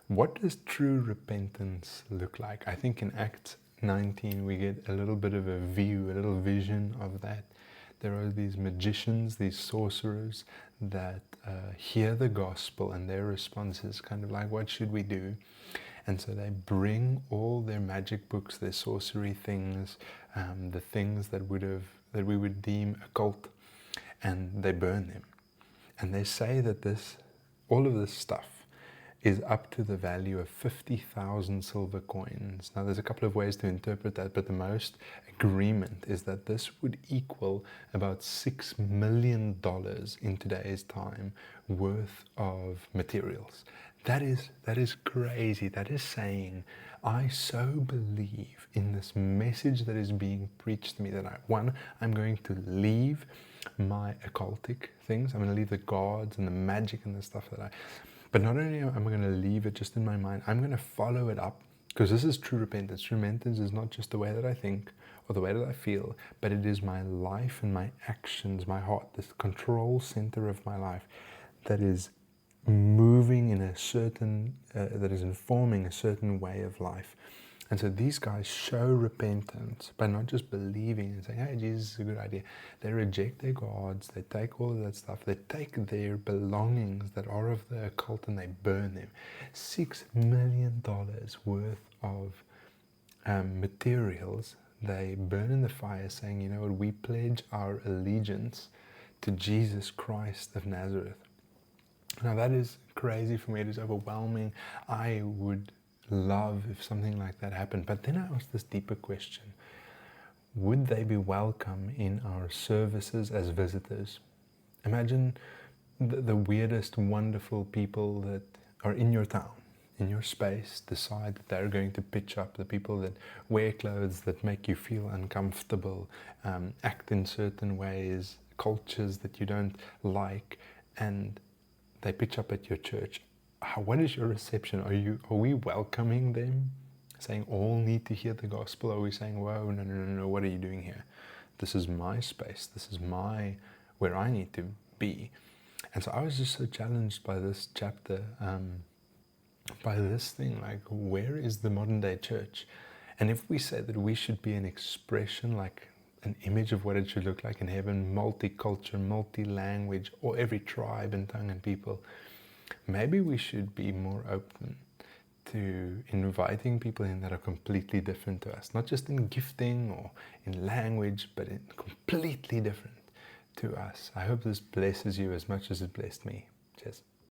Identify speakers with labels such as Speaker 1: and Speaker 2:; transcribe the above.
Speaker 1: What does true repentance look like? I think in Acts 19 we get a little bit of a view, a little vision of that. There are these magicians, these sorcerers that hear the gospel, and their response is kind of like, what should we do? And so they bring all their magic books, their sorcery things, the things that we would deem occult, and they burn them. And they say that all of this stuff is up to the value of 50,000 silver coins. Now, there's a couple of ways to interpret that, but the most agreement is that this would equal about $6 million in today's time worth of materials. That is crazy. That is saying, I so believe in this message that is being preached to me that I'm going to leave my occultic things. I'm going to leave the gods and the magic and the stuff but not only am I going to leave it just in my mind, I'm going to follow it up, because this is true repentance. True repentance is not just the way that I think or the way that I feel, but it is my life and my actions, my heart, this control center of my life that is moving in a certain, that is informing a certain way of life. And so these guys show repentance by not just believing and saying, hey, Jesus is a good idea. They reject their gods, they take all of that stuff, they take their belongings that are of the occult and they burn them. $6 million worth of materials they burn in the fire, saying, you know what, we pledge our allegiance to Jesus Christ of Nazareth. Now that is crazy for me, it is overwhelming. I would love if something like that happened. But then I asked this deeper question: would they be welcome in our services as visitors? Imagine the weirdest, wonderful people that are in your town, in your space, decide that they're going to pitch up, the people that wear clothes that make you feel uncomfortable, act in certain ways, cultures that you don't like, and they pitch up at your church. What is your reception? Are we welcoming them, saying all need to hear the gospel? Are we saying, whoa, no, what are you doing here? This is my space. This is where I need to be. And so I was just so challenged by this chapter, by this thing, like, where is the modern day church? And if we say that we should be an expression, like an image of what it should look like in heaven, multicultural, multi-language, or every tribe and tongue and people, maybe we should be more open to inviting people in that are completely different to us, not just in gifting or in language, but in completely different to us. I hope this blesses you as much as it blessed me. Cheers.